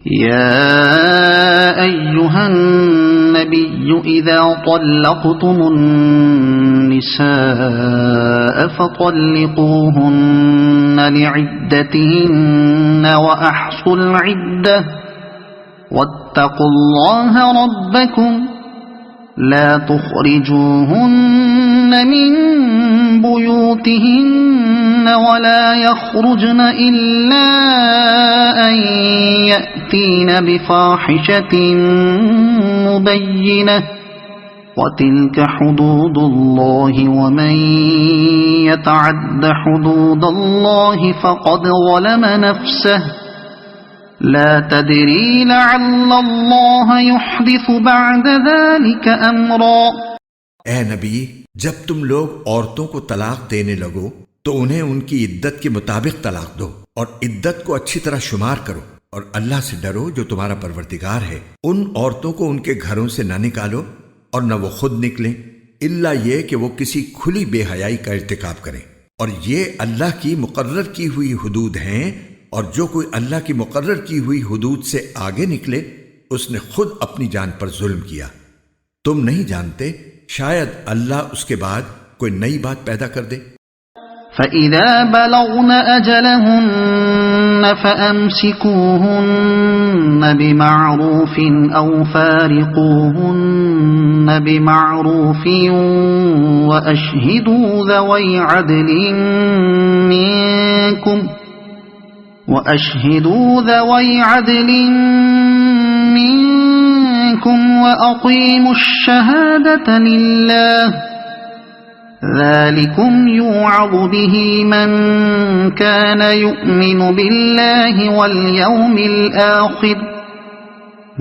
يا أيها النبي إذا طلقتم النساء فطلقوهن لعدتهن وأحصوا العدة واتقوا الله ربكم لا تخرجوهن من بيوتهن ولا يخرجن إلا أن يأتين بفاحشة مبينة وتلك حدود الله ومن يتعد حدود الله فقد ظلم نفسه لا تدري لعل الله يحدث بعد ذلك امرا۔ اے نبی، جب تم لوگ عورتوں کو طلاق دینے لگو تو انہیں ان کی عدت کے مطابق طلاق دو اور عدت کو اچھی طرح شمار کرو، اور اللہ سے ڈرو جو تمہارا پروردگار ہے۔ ان عورتوں کو ان کے گھروں سے نہ نکالو اور نہ وہ خود نکلیں، الا یہ کہ وہ کسی کھلی بے حیائی کا ارتکاب کریں، اور یہ اللہ کی مقرر کی ہوئی حدود ہیں، اور جو کوئی اللہ کی مقرر کی ہوئی حدود سے آگے نکلے اس نے خود اپنی جان پر ظلم کیا۔ تم نہیں جانتے، شاید اللہ اس کے بعد کوئی نئی بات پیدا کر دے۔ فَإِذَا بَلَغْنَ أَجَلَهُنَّ فَأَمْسِكُوهُنَّ بِمَعْرُوفٍ أَوْ فَارِقُوهُنَّ بِمَعْرُوفٍ وَأَشْهِدُوا ذَوَيْ عَدْلٍ منكم وأقيموا الشهادة لله ذلكم يوعظ به من كان يؤمن بالله واليوم الآخر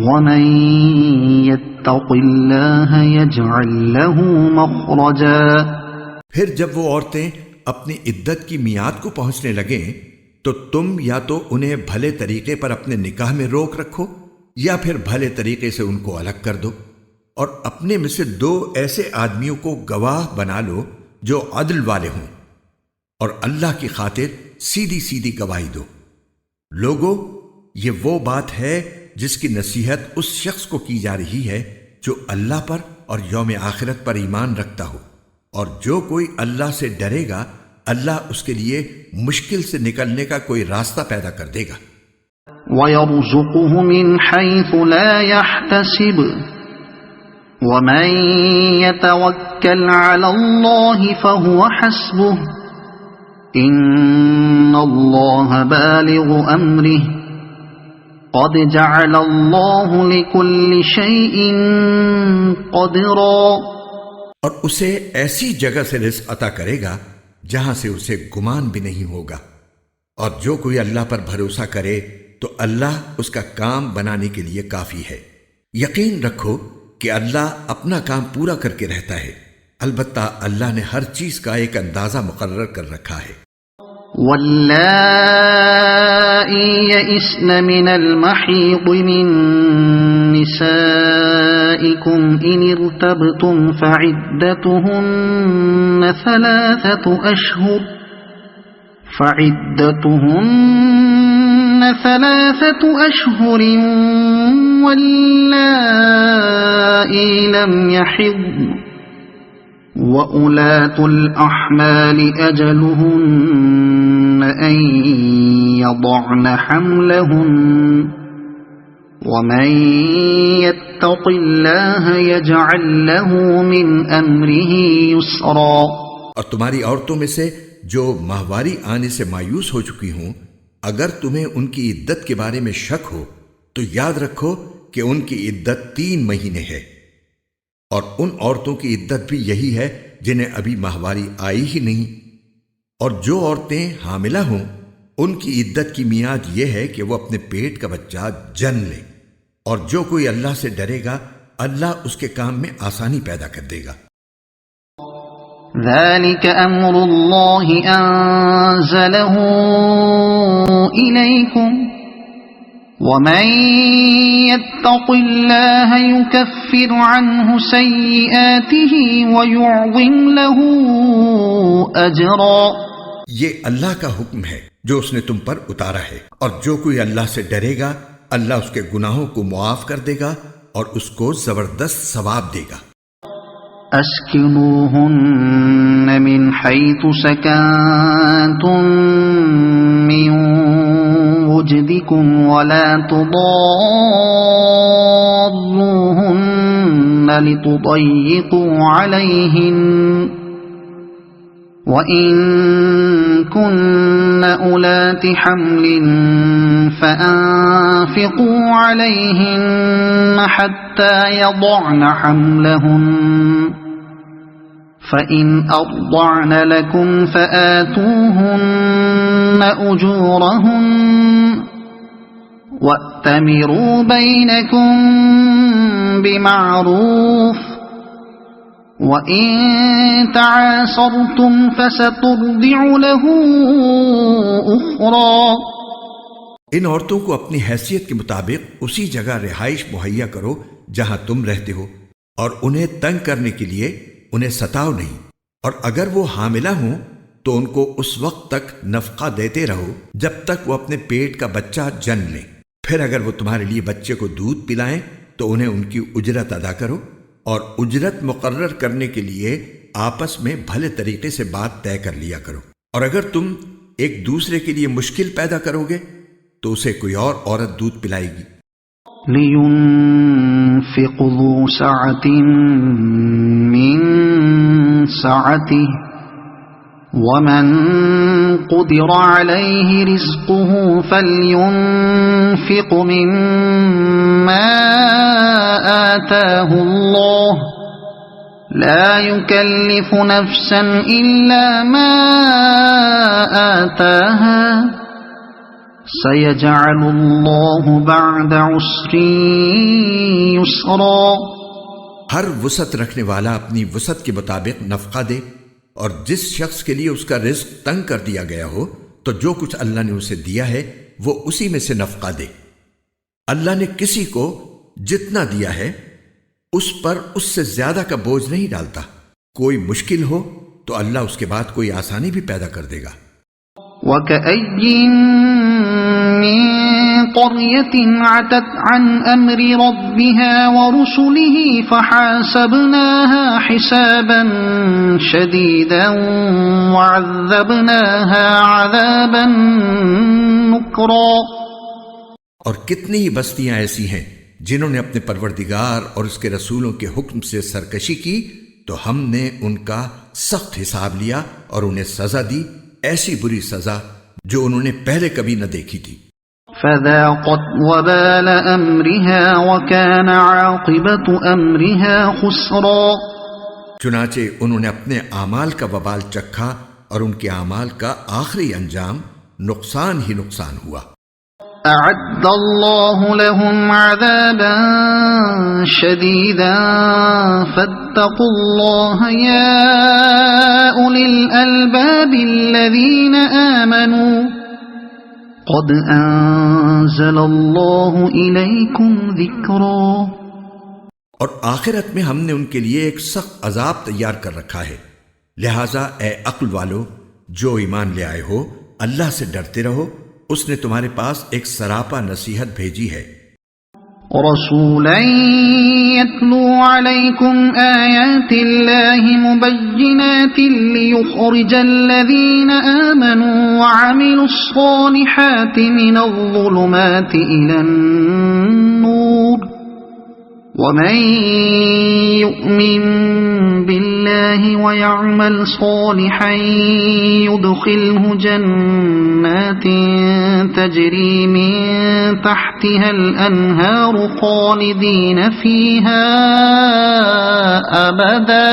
ومن يتق الله يجعل له مخرجا۔ پھر جب وہ عورتیں اپنی عدت کی میعاد کو پہنچنے لگیں تو تم یا تو انہیں بھلے طریقے پر اپنے نکاح میں روک رکھو یا پھر بھلے طریقے سے ان کو الگ کر دو، اور اپنے میں سے 2 ایسے آدمیوں کو گواہ بنا لو جو عدل والے ہوں، اور اللہ کی خاطر سیدھی سیدھی گواہی دو۔ لوگو، یہ وہ بات ہے جس کی نصیحت اس شخص کو کی جا رہی ہے جو اللہ پر اور یوم آخرت پر ایمان رکھتا ہو، اور جو کوئی اللہ سے ڈرے گا اللہ اس کے لیے مشکل سے نکلنے کا کوئی راستہ پیدا کر دے گا۔ وَيَرْزُقُهُ مِنْ حَيْثُ لَا يَحْتَسِبُ وَمَنْ يَتَوَكَّلْ عَلَى اللَّهِ فَهُوَ حَسْبُهُ إِنَّ اللَّهَ بَالِغُ أَمْرِهِ قَدْ جَعَلَ اللَّهُ لِكُلِّ شَيْءٍ قَدْرًا۔ اور اسے ایسی جگہ سے رزق عطا کرے گا جہاں سے اسے گمان بھی نہیں ہوگا، اور جو کوئی اللہ پر بھروسہ کرے تو اللہ اس کا کام بنانے کے لیے کافی ہے۔ یقین رکھو کہ اللہ اپنا کام پورا کر کے رہتا ہے، البتہ اللہ نے ہر چیز کا ایک اندازہ مقرر کر رکھا ہے۔ واللائی یئسن من المحیض من نسائکم ان ارتبتم فعدتهن 3 أشهر واللائی لم يحضن وَأُولَاتُ الْأَحْمَالِ أَجَلُهُنَّ أَن يَضَعْنَ حَمْلَهُنَّ وَمَن يَتَّقِ اللَّهَ يَجْعَل لَّهُ مِنْ أَمْرِهِ يُسْرًا۔ اور تمہاری عورتوں میں سے جو ماہواری آنے سے مایوس ہو چکی ہوں، اگر تمہیں ان کی عدت کے بارے میں شک ہو تو یاد رکھو کہ ان کی عدت 3 مہینے ہے، اور ان عورتوں کی عدت بھی یہی ہے جنہیں ابھی ماہواری آئی ہی نہیں، اور جو عورتیں حاملہ ہوں ان کی عدت کی میعاد یہ ہے کہ وہ اپنے پیٹ کا بچہ جن لیں، اور جو کوئی اللہ سے ڈرے گا اللہ اس کے کام میں آسانی پیدا کر دے گا۔ ذَلِكَ أَمْرُ اللَّهِ أَنزَلَهُ إِلَيْكُمْ وَمَن يَتَّقِ اللَّهَ يُكَفِّرْ عَنْهُ سَيِّئَاتِهِ وَيُعْظِمْ لَهُ أَجْرًا۔ یہ اللہ کا حکم ہے جو اس نے تم پر اتارا ہے، اور جو کوئی اللہ سے ڈرے گا اللہ اس کے گناہوں کو معاف کر دے گا اور اس کو زبردست ثواب دے گا۔ اسکنوہن من حیث سکنتم من وجدکم ولا تضاروہن لتضیقوا علیہن وَإِن كُنَّ أُولَاتِ حَمْلٍ فَأَنفِقُوا عَلَيْهِنَّ حَتَّى يَضَعْنَ حَمْلَهُنَّ فَإِنْ أَرْضَعْنَ لَكُمْ فَآتُوهُنَّ أُجُورَهُنَّ وَأْتَمِرُوا بَيْنَكُمْ بِمَعْرُوفٍ وَإِن تَعَاسَرْتُمْ فَسَتُرْضِعُ لَهُ أُخْرَى۔ ان عورتوں کو اپنی حیثیت کے مطابق اسی جگہ رہائش مہیا کرو جہاں تم رہتے ہو، اور انہیں تنگ کرنے کے لیے انہیں ستاؤ نہیں، اور اگر وہ حاملہ ہوں تو ان کو اس وقت تک نفقہ دیتے رہو جب تک وہ اپنے پیٹ کا بچہ جن لیں۔ پھر اگر وہ تمہارے لیے بچے کو دودھ پلائیں تو انہیں ان کی اجرت ادا کرو، اور اجرت مقرر کرنے کے لیے آپس میں بھلے طریقے سے بات طے کر لیا کرو، اور اگر تم ایک دوسرے کے لیے مشکل پیدا کرو گے تو اسے کوئی اور عورت دودھ پلائے گی۔ لِيُنْفِقْ ذُو سَعَةٍ مِّن سَعَتِهِ وَمَن قُدِرَ عَلَيْهِ رِزْقُهُ فَلْيُنْفِقْ مِمَّا آتَاهُ اللَّهُ لَا يُكَلِّفُ نَفْسًا إِلَّا مَا آتَاهَا سَيَجْعَلُ اللَّهُ بَعْدَ عُسْرٍ يُسْرًا۔ ہر وسعت رکھنے والا اپنی وسعت کے مطابق نفقہ دے، اور جس شخص کے لیے اس کا رزق تنگ کر دیا گیا ہو تو جو کچھ اللہ نے اسے دیا ہے وہ اسی میں سے نفقہ دے۔ اللہ نے کسی کو جتنا دیا ہے اس پر اس سے زیادہ کا بوجھ نہیں ڈالتا۔ کوئی مشکل ہو تو اللہ اس کے بعد کوئی آسانی بھی پیدا کر دے گا۔ وَكَأَيٍّن مِّن قَرْيَةٍ عَتَتْ عَنْ أَمْرِ رَبِّهَا وَرُسُلِهِ فَحَاسَبْنَاهَا حِسَابًا شَدِيدًا وَعَذَّبْنَاهَا عَذَابًا نُكْرًا۔ اور کتنی ہی بستیاں ایسی ہیں جنہوں نے اپنے پروردگار اور اس کے رسولوں کے حکم سے سرکشی کی تو ہم نے ان کا سخت حساب لیا اور انہیں سزا دی، ایسی بری سزا جو انہوں نے پہلے کبھی نہ دیکھی تھی۔ فَذَاقَتْ وَبَالَ أَمْرِهَا وَكَانَ عَاقِبَةُ أَمْرِهَا خُسْرًا۔ چنانچہ انہوں نے اپنے اعمال کا وبال چکھا اور ان کے اعمال کا آخری انجام نقصان ہی نقصان ہوا۔ أَعَدَّ اللَّهُ لَهُمْ عَذَابًا شَدِيدًا فَاتَّقُوا اللَّهَ يَا أُولِي الْأَلْبَابِ الَّذِينَ آمَنُوا قَدْ أَنزَلَ اللَّهُ إِلَيْكُمْ ذِكْرًا۔ اور آخرت میں ہم نے ان کے لیے ایک سخت عذاب تیار کر رکھا ہے، لہٰذا اے عقل والو جو ایمان لے آئے ہو اللہ سے ڈرتے رہو، اس نے تمہارے پاس ایک سراپا نصیحت بھیجی ہے۔ رسولا يتلو عليكم آيات الله مبينات ليخرج الذين آمنوا وعملوا الصالحات من الظلمات إلى النور ومن يؤمن بالله ويعمل صالحا يدخله جنات تجري من تحتها الأنهار خالدين فيها أبدا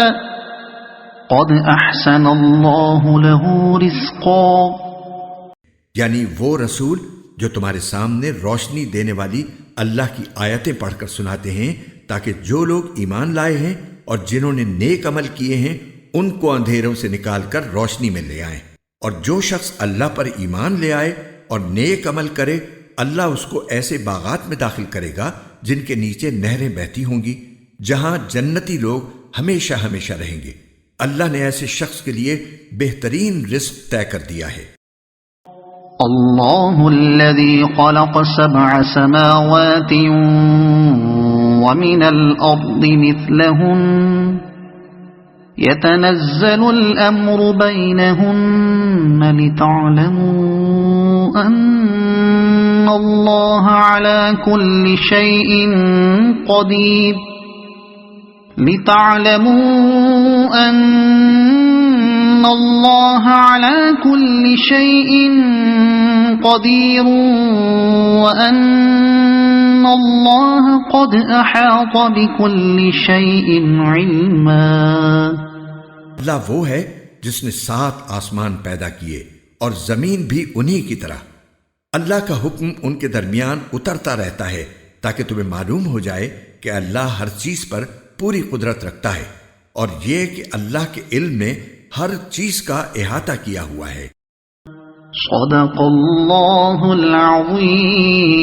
قد أحسن الله له رزقا۔ یعنی وہ رسول جو تمہارے سامنے روشنی دینے والی اللہ کی آیتیں پڑھ کر سناتے ہیں تاکہ جو لوگ ایمان لائے ہیں اور جنہوں نے نیک عمل کیے ہیں ان کو اندھیروں سے نکال کر روشنی میں لے آئیں، اور جو شخص اللہ پر ایمان لے آئے اور نیک عمل کرے اللہ اس کو ایسے باغات میں داخل کرے گا جن کے نیچے نہریں بہتی ہوں گی، جہاں جنتی لوگ ہمیشہ ہمیشہ رہیں گے۔ اللہ نے ایسے شخص کے لیے بہترین رزق طے کر دیا ہے۔ الله الذي خلق 7 سماوات ومن الأرض مثلهن يتنزل الأمر بينهن لتعلموا أن الله على كل شيء قدير وأن الله قد أحاط بكل شيء علما. اللہ وہ ہے جس نے 7 آسمان پیدا کیے اور زمین بھی انہی کی طرح. اللہ کا حکم ان کے درمیان اترتا رہتا ہے تاکہ تمہیں معلوم ہو جائے کہ اللہ ہر چیز پر پوری قدرت رکھتا ہے، اور یہ کہ اللہ کے علم نے ہر چیز کا احاطہ کیا ہوا ہے. صدق اللہ العظیم.